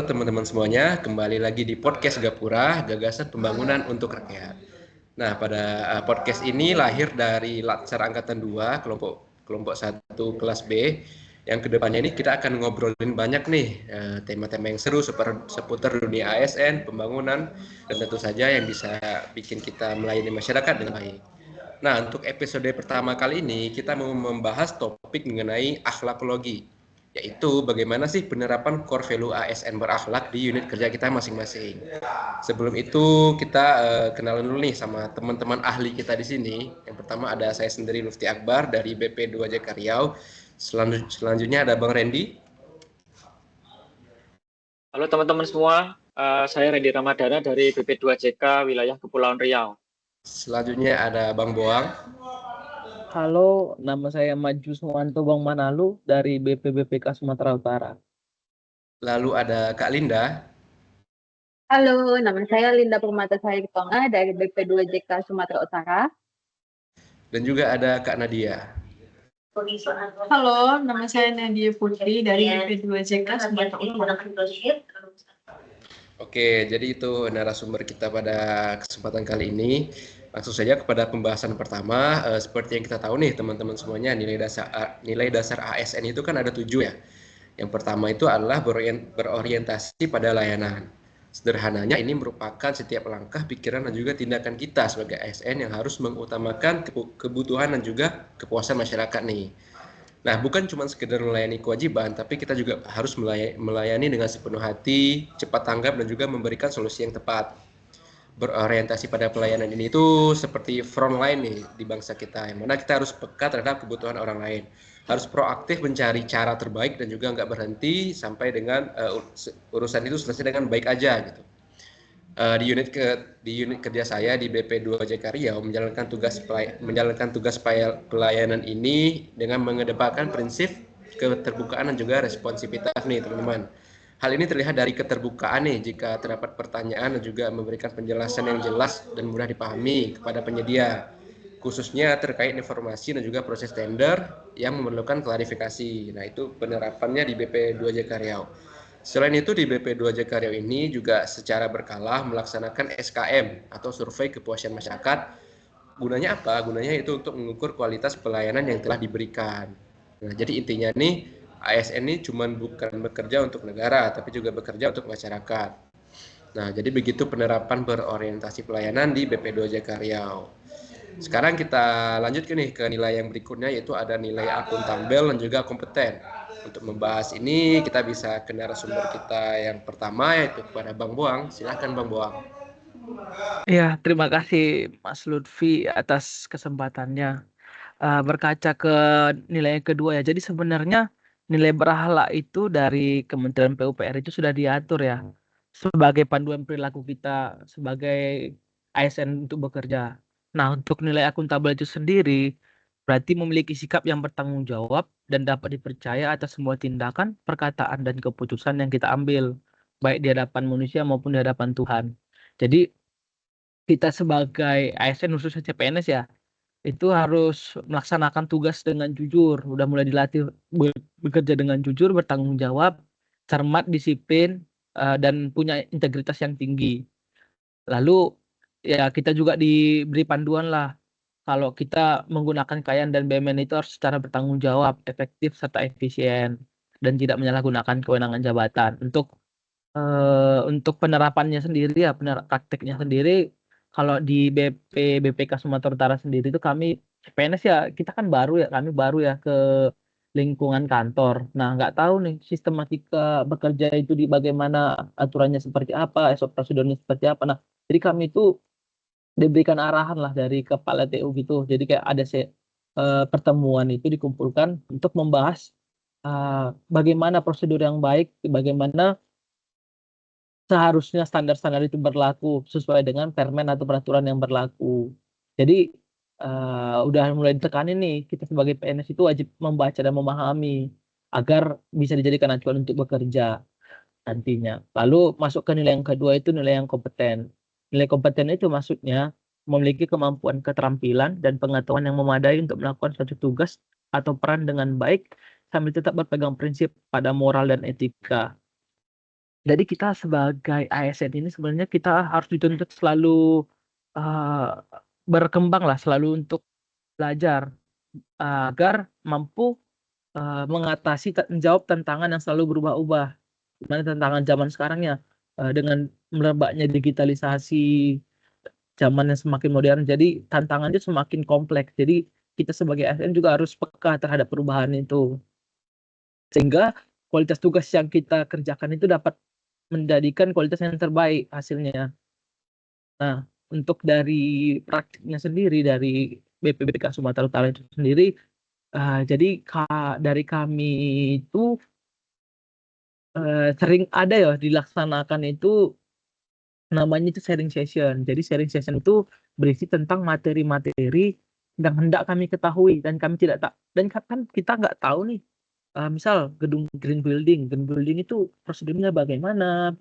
teman-teman semuanya, kembali lagi di podcast Gapura, Gagasan Pembangunan untuk Rakyat. Nah, pada podcast ini lahir dari Latsar Angkatan 2, kelompok 1 kelas B. Yang kedepannya ini kita akan ngobrolin banyak nih tema-tema yang seru seputar dunia ASN, pembangunan, dan tentu saja yang bisa bikin kita melayani masyarakat dengan baik. Nah, untuk episode pertama kali ini kita mau membahas topik mengenai akhlakologi, yaitu bagaimana sih penerapan core value ASN berakhlak di unit kerja kita masing-masing. Sebelum itu kita kenalan dulu nih sama teman-teman ahli kita di sini. Yang pertama ada saya sendiri Lufti Akbar dari BP2JK Riau. Selanjutnya ada Bang Randy. Halo teman-teman semua, saya Randy Ramadana dari BP2JK wilayah Kepulauan Riau. Selanjutnya ada Bang Boang. Halo, nama saya Maju Suwanto Bang Manalu dari BPBPK Sumatera Utara. Lalu ada Kak Linda. Halo, nama saya Linda Permata Saritonga dari BP2JK Sumatera Utara. Dan juga ada Kak Nadia. Halo, nama saya Nadia Putri dari BP2JK Sumatera Utara. Oke, jadi itu narasumber kita pada kesempatan kali ini. Langsung saja kepada pembahasan pertama. Seperti yang kita tahu nih teman-teman semuanya, nilai dasar ASN itu kan ada 7 ya. Yang pertama itu adalah berorientasi pada layanan. Sederhananya ini merupakan setiap langkah, pikiran, dan juga tindakan kita sebagai ASN yang harus mengutamakan kebutuhan dan juga kepuasan masyarakat nih. Nah, bukan cuma sekedar melayani kewajiban, tapi kita juga harus melayani dengan sepenuh hati, cepat tanggap, dan juga memberikan solusi yang tepat. Berorientasi pada pelayanan ini itu seperti frontline nih di bangsa kita, yang mana kita harus peka terhadap kebutuhan orang lain. Harus proaktif mencari cara terbaik dan juga nggak berhenti sampai dengan urusan itu selesai dengan baik aja gitu. Di unit kerja saya di BP2JK Riau menjalankan tugas pelayanan ini dengan mengedepankan prinsip keterbukaan dan juga responsivitas nih teman-teman. Hal ini terlihat dari keterbukaan nih jika terdapat pertanyaan dan juga memberikan penjelasan yang jelas dan mudah dipahami kepada penyedia, khususnya terkait informasi dan juga proses tender yang memerlukan klarifikasi. Nah, itu penerapannya di BP2JK Riau. Selain itu di BP2JK Riau ini juga secara berkala melaksanakan SKM atau survei kepuasan masyarakat. Gunanya apa? Gunanya itu untuk mengukur kualitas pelayanan yang telah diberikan. Nah, jadi intinya nih ASN ini bukan bekerja untuk negara, tapi juga bekerja untuk masyarakat. Nah, jadi begitu penerapan berorientasi pelayanan di BP2JK Riau. Sekarang kita lanjut ke nilai yang berikutnya, yaitu ada nilai akuntabel dan juga kompeten. Untuk membahas ini kita bisa ke narasumber kita yang pertama, yaitu kepada Bang Boang. Silakan Bang Boang. Ya, terima kasih Mas Lutfi atas kesempatannya. Berkaca ke nilai yang kedua ya. Jadi sebenarnya nilai berakhlak itu dari Kementerian PUPR itu sudah diatur ya sebagai panduan perilaku kita sebagai ASN untuk bekerja. Nah, untuk nilai akuntabel itu sendiri berarti memiliki sikap yang bertanggung jawab dan dapat dipercaya atas semua tindakan, perkataan, dan keputusan yang kita ambil, baik di hadapan manusia maupun di hadapan Tuhan. Jadi kita sebagai ASN khususnya CPNS ya, itu harus melaksanakan tugas dengan jujur. Udah mulai dilatih bekerja dengan jujur, bertanggung jawab, cermat, disiplin, dan punya integritas yang tinggi. Lalu ya kita juga diberi panduan lah. Kalau kita menggunakan kekayaan dan BUMN itu harus secara bertanggung jawab, efektif, serta efisien, dan tidak menyalahgunakan kewenangan jabatan. Untuk penerapannya sendiri ya, prakteknya sendiri, kalau di BPK Sumatera Utara sendiri itu kami PNS ya, kita kan kami baru ya ke lingkungan kantor. Nah, nggak tahu nih sistematika bekerja itu di bagaimana, aturannya seperti apa, SOP prosedurnya seperti apa. Nah, jadi kami itu diberikan arahan lah dari kepala TU gitu. Jadi kayak ada pertemuan itu dikumpulkan untuk membahas bagaimana prosedur yang baik, bagaimana seharusnya standar-standar itu berlaku sesuai dengan permen atau peraturan yang berlaku. Jadi udah mulai ditekanin nih, kita sebagai PNS itu wajib membaca dan memahami agar bisa dijadikan acuan untuk bekerja nantinya. Lalu masuk ke nilai yang kedua itu nilai yang kompeten. Nilai kompeten itu maksudnya memiliki kemampuan, keterampilan, dan pengetahuan yang memadai untuk melakukan suatu tugas atau peran dengan baik sambil tetap berpegang prinsip pada moral dan etika. Jadi kita sebagai ASN ini sebenarnya kita harus dituntut selalu berkembang lah, selalu untuk belajar agar mampu mengatasi menjawab tantangan yang selalu berubah-ubah. Dimana tantangan zaman sekarang ya dengan merebaknya digitalisasi, zaman yang semakin modern, jadi tantangannya semakin kompleks. Jadi kita sebagai ASN juga harus peka terhadap perubahan itu. Sehingga kualitas tugas yang kita kerjakan itu dapat menjadikan kualitas yang terbaik hasilnya. Nah, untuk dari praktiknya sendiri dari BPBK Sumatera Utara itu sendiri, jadi dari kami itu sering ada ya dilaksanakan itu namanya itu sharing session. Jadi sharing session itu berisi tentang materi-materi yang hendak kami ketahui dan kami tidak dan kan kita nggak tahu nih, misal green building itu prosedurnya bagaimana,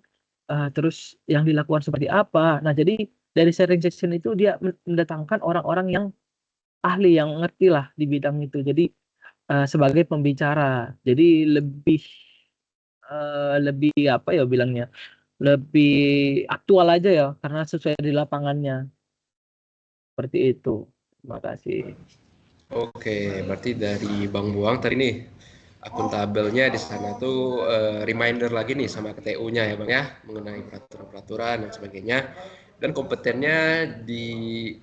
terus yang dilakukan seperti apa. Nah, jadi dari sharing session itu dia mendatangkan orang-orang yang ahli, yang ngerti lah di bidang itu. Jadi sebagai pembicara. Jadi lebih apa ya bilangnya, lebih aktual aja ya karena sesuai di lapangannya. Seperti itu. Terima kasih. Oke, berarti dari Bang Buang tadi nih akuntabelnya di sana tuh reminder lagi nih sama KTU-nya ya Bang ya mengenai peraturan-peraturan dan sebagainya. Dan kompetennya di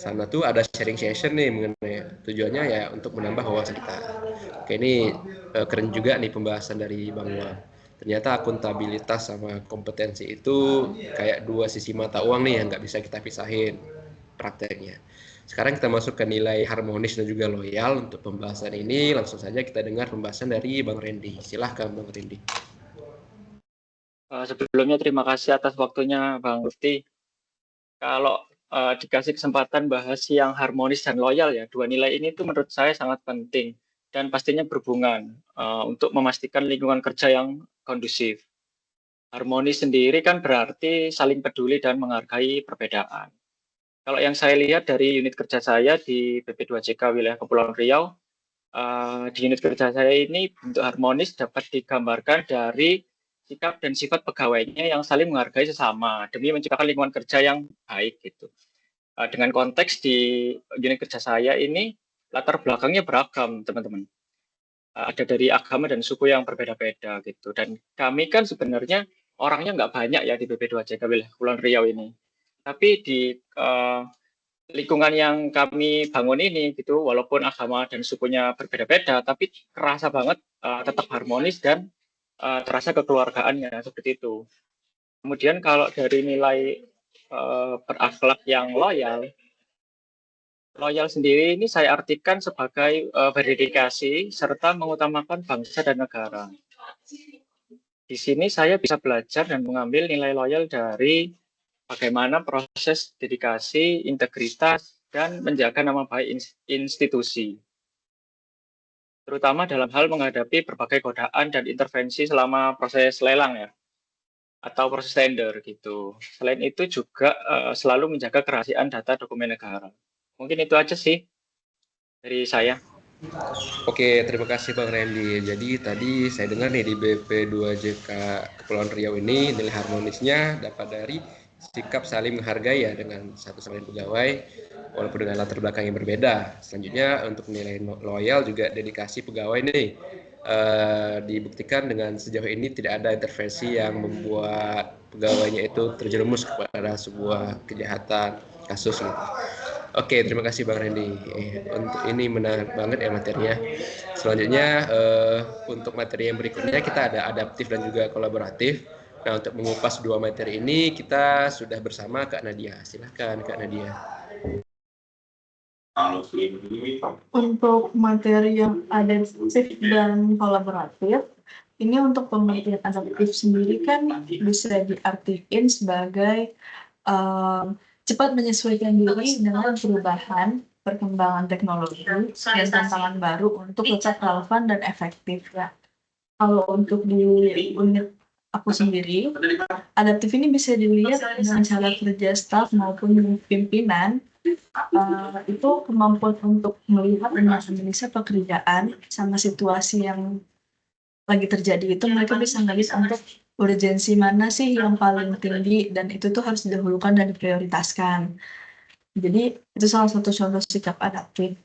sana tuh ada sharing session nih mengenai tujuannya ya untuk menambah wawasan kita. Oke, ini keren juga nih pembahasan dari Bang Buang. Ternyata akuntabilitas sama kompetensi itu kayak dua sisi mata uang nih yang nggak bisa kita pisahin prakteknya. Sekarang kita masuk ke nilai harmonis dan juga loyal. Untuk pembahasan ini langsung saja kita dengar pembahasan dari Bang Randy. Silahkan Bang Randy. Sebelumnya terima kasih atas waktunya Bang Lutfi. Kalau dikasih kesempatan bahas yang harmonis dan loyal ya, dua nilai ini tuh menurut saya sangat penting dan pastinya berhubungan untuk memastikan lingkungan kerja yang kondusif. Harmonis sendiri kan berarti saling peduli dan menghargai perbedaan. Kalau yang saya lihat dari unit kerja saya di BP2JK wilayah Kepulauan Riau, di unit kerja saya ini bentuk harmonis dapat digambarkan dari sikap dan sifat pegawainya yang saling menghargai sesama demi menciptakan lingkungan kerja yang baik gitu. Dengan konteks di unit kerja saya ini latar belakangnya beragam teman-teman. Ada dari agama dan suku yang berbeda-beda gitu. Dan kami kan sebenarnya orangnya nggak banyak ya di BP2JK wilayah Kepulauan Riau ini. Tapi di lingkungan yang kami bangun ini gitu, walaupun agama dan sukunya berbeda-beda, tapi kerasa banget tetap harmonis dan terasa kekeluargaannya seperti itu. Kemudian kalau dari nilai berakhlak yang loyal sendiri ini saya artikan sebagai berdedikasi serta mengutamakan bangsa dan negara. Di sini saya bisa belajar dan mengambil nilai loyal dari bagaimana proses dedikasi, integritas, dan menjaga nama baik institusi. Terutama dalam hal menghadapi berbagai godaan dan intervensi selama proses lelang ya, atau proses tender gitu. Selain itu juga selalu menjaga kerahasiaan data dokumen negara. Mungkin itu aja sih dari saya. Oke, terima kasih Bang Randy. Jadi tadi saya dengar nih di BP2JK Kepulauan Riau ini nilai harmonisnya dapat dari sikap saling menghargai ya dengan satu sama lain pegawai walaupun dengan latar belakang yang berbeda. Selanjutnya untuk nilai loyal juga dedikasi pegawai nih dibuktikan dengan sejauh ini tidak ada intervensi yang membuat pegawainya itu terjerumus kepada sebuah kejahatan kasus gitu. Oke, terima kasih Bang Randy. Untuk ini menarik banget ya materinya. Selanjutnya untuk materi yang berikutnya kita ada adaptif dan juga kolaboratif. Nah, untuk mengupas dua materi ini kita sudah bersama Kak Nadia. Silahkan Kak Nadia. Untuk materi yang adaptif dan kolaboratif, ini untuk pengertian adaptif sendiri kan bisa diartikan sebagai cepat menyesuaikan diri dengan perubahan, perkembangan teknologi, dan tantangan baru untuk tetap relevan dan efektif ya. Kalau untuk di unit aku sendiri, adaptif ini bisa dilihat dengan cara kerja staf maupun pimpinan. Itu kemampuan untuk melihat dan menganalisa pekerjaan sama situasi yang lagi terjadi itu mereka bisa melihat untuk urgensi mana sih yang paling tinggi dan itu tuh harus didahulukan dan diprioritaskan. Jadi itu salah satu contoh sikap adaptif.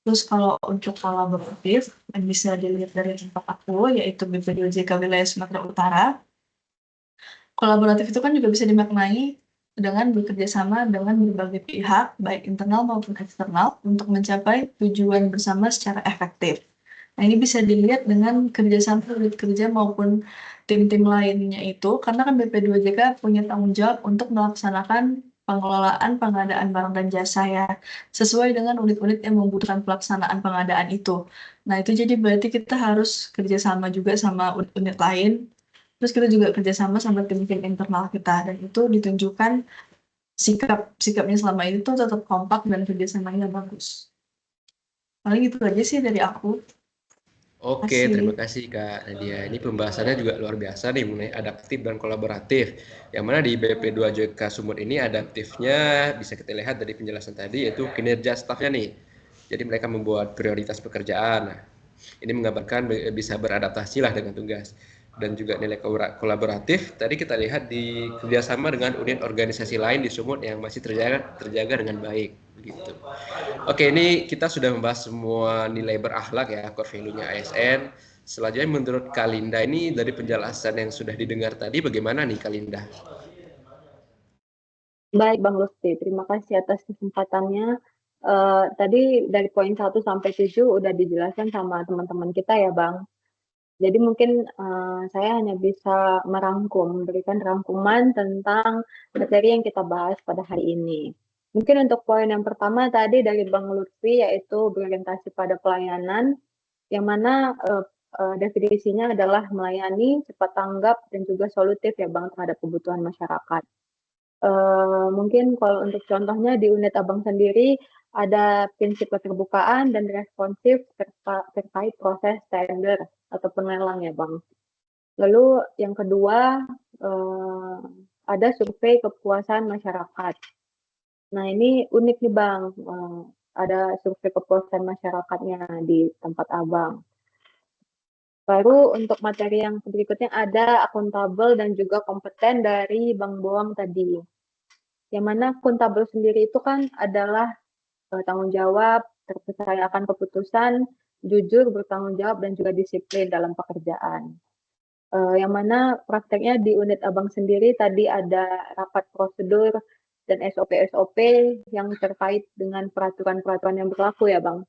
Terus kalau untuk kolaboratif yang bisa dilihat dari tempat aku yaitu BP2JK wilayah Sumatera Utara. Kolaboratif itu kan juga bisa dimaknai dengan bekerja sama dengan berbagai pihak baik internal maupun eksternal untuk mencapai tujuan bersama secara efektif. Nah, ini bisa dilihat dengan kerjasama unit kerja maupun tim-tim lainnya itu, karena kan BP2JK punya tanggung jawab untuk melaksanakan pengelolaan pengadaan barang dan jasa ya, sesuai dengan unit-unit yang membutuhkan pelaksanaan pengadaan itu. Nah, itu jadi berarti kita harus kerjasama juga sama unit-unit lain, terus kita juga kerjasama sama tim-tim internal kita, dan itu ditunjukkan sikapnya selama ini tuh tetap kompak dan kerjasamanya bagus. Paling itu aja sih dari aku. Oke, Asik. terima kasih Kak Nadia. Ini pembahasannya juga luar biasa nih mengenai adaptif dan kolaboratif. Yang mana di BP2JK Sumut ini adaptifnya bisa kita lihat dari penjelasan tadi yaitu kinerja stafnya nih. Jadi mereka membuat prioritas pekerjaan. Nah, ini menggambarkan bisa beradaptasi lah dengan tugas. Dan juga nilai kolaboratif tadi kita lihat di kerjasama dengan unit organisasi lain di Sumut yang masih terjaga dengan baik. Begitu. Oke, ini kita sudah membahas semua nilai berakhlak ya, core value-nya ASN. Selanjutnya menurut Kalinda ini dari penjelasan yang sudah didengar tadi bagaimana nih Kalinda? Baik Bang Lutfi, terima kasih atas kesempatannya. Tadi dari poin 1 sampai 7 udah dijelaskan sama teman-teman kita ya Bang. Jadi mungkin saya hanya bisa berikan rangkuman tentang materi yang kita bahas pada hari ini. Mungkin untuk poin yang pertama tadi dari Bang Lutfi yaitu berorientasi pada pelayanan, yang mana definisinya adalah melayani, cepat tanggap, dan juga solutif ya Bang terhadap kebutuhan masyarakat. Mungkin kalau untuk contohnya di unit Abang sendiri ada prinsip keterbukaan dan responsif terkait proses tender ataupun lelang ya Bang. Lalu yang kedua ada survei kepuasan masyarakat. Nah ini unik nih Bang, ada survei kepuasan masyarakatnya di tempat Abang. Baru untuk materi yang berikutnya ada akuntabel dan juga kompeten dari Bang Boang tadi. Yang mana akuntabel sendiri itu kan adalah tanggung jawab, terpercaya akan keputusan, jujur, bertanggung jawab, dan juga disiplin dalam pekerjaan. Yang mana prakteknya di unit Abang sendiri tadi ada rapat prosedur dan SOP-SOP yang terkait dengan peraturan-peraturan yang berlaku ya Bang.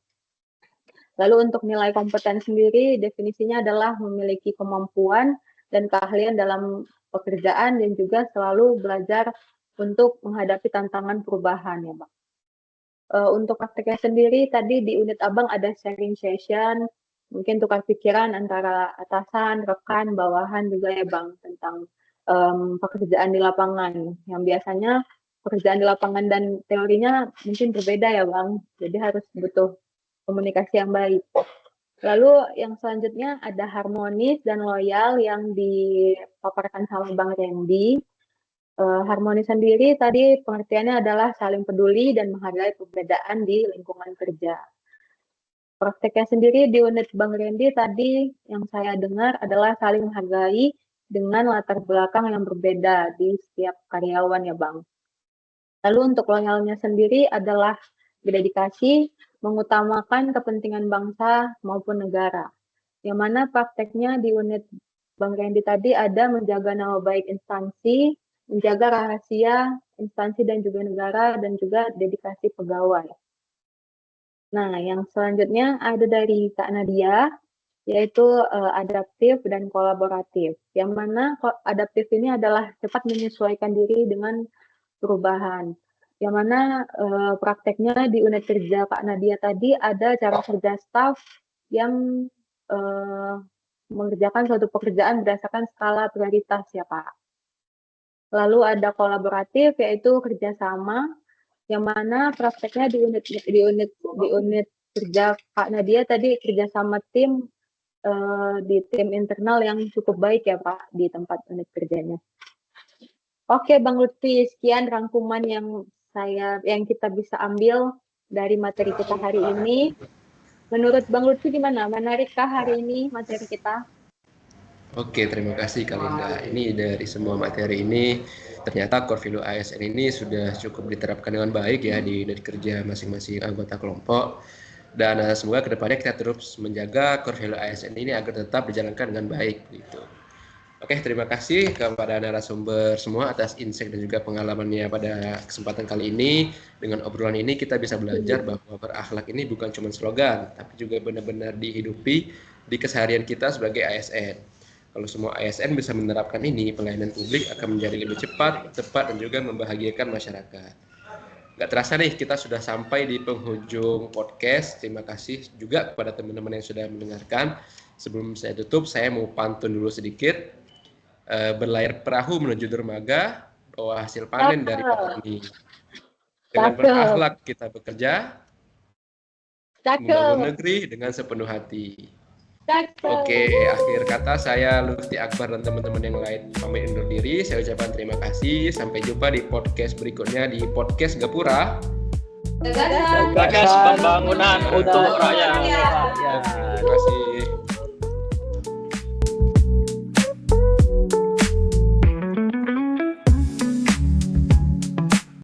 Lalu untuk nilai kompeten sendiri definisinya adalah memiliki kemampuan dan keahlian dalam pekerjaan dan juga selalu belajar untuk menghadapi tantangan perubahan ya Bang. Untuk prakteknya sendiri tadi di unit Abang ada sharing session, mungkin tukar pikiran antara atasan, rekan, bawahan juga ya Bang tentang pekerjaan di lapangan. Yang biasanya pekerjaan di lapangan dan teorinya mungkin berbeda ya Bang, jadi harus butuh komunikasi yang baik. Lalu yang selanjutnya ada harmonis dan loyal yang dipaparkan sama Bang Randy. Harmonis sendiri tadi pengertiannya adalah saling peduli dan menghargai perbedaan di lingkungan kerja. Prakteknya sendiri di unit Bang Randy tadi yang saya dengar adalah saling menghargai dengan latar belakang yang berbeda di setiap karyawan ya Bang. Lalu untuk loyalnya sendiri adalah berdedikasi, mengutamakan kepentingan bangsa maupun negara. Yang mana prakteknya di unit Bang Randy tadi ada menjaga nama baik instansi, menjaga rahasia instansi dan juga negara, dan juga dedikasi pegawai. Nah, yang selanjutnya ada dari Kak Nadia, yaitu adaptif dan kolaboratif. Yang mana adaptif ini adalah cepat menyesuaikan diri dengan perubahan. Yang mana prakteknya di unit kerja Kak Nadia tadi ada cara kerja staf yang mengerjakan suatu pekerjaan berdasarkan skala prioritas ya Pak. Lalu ada kolaboratif yaitu kerjasama, yang mana prakteknya di unit kerja Kak Nadia tadi kerjasama tim di tim internal yang cukup baik ya Pak di tempat unit kerjanya. Oke Bang Lutfi, sekian rangkuman yang kita bisa ambil dari materi kita hari ini. Menurut Bang Lutfi gimana? Menarikkah hari ini materi kita? Oke, terima kasih Kak Linda. Ini dari semua materi ini, ternyata core value ASN ini sudah cukup diterapkan dengan baik ya dari kerja masing-masing anggota kelompok. Dan semoga kedepannya kita terus menjaga core value ASN ini agar tetap dijalankan dengan baik. Gitu. Oke, terima kasih kepada narasumber semua atas insight dan juga pengalamannya pada kesempatan kali ini. Dengan obrolan ini kita bisa belajar bahwa berakhlak ini bukan cuma slogan, tapi juga benar-benar dihidupi di keseharian kita sebagai ASN. Kalau semua ASN bisa menerapkan ini, pelayanan publik akan menjadi lebih cepat, tepat, dan juga membahagiakan masyarakat. Gak terasa nih, kita sudah sampai di penghujung podcast. Terima kasih juga kepada teman-teman yang sudah mendengarkan. Sebelum saya tutup, saya mau pantun dulu sedikit. Berlayar perahu menuju dermaga, bawa hasil panen dari petani. Dengan berakhlak kita bekerja, membangun negeri dengan sepenuh hati. Oke, akhir kata saya Lutfi Akbar dan teman-teman yang lain pamit undur diri. Saya ucapkan terima kasih. Sampai jumpa di podcast berikutnya di podcast Gapura. Gagas pembangunan untuk rakyat. Terima kasih.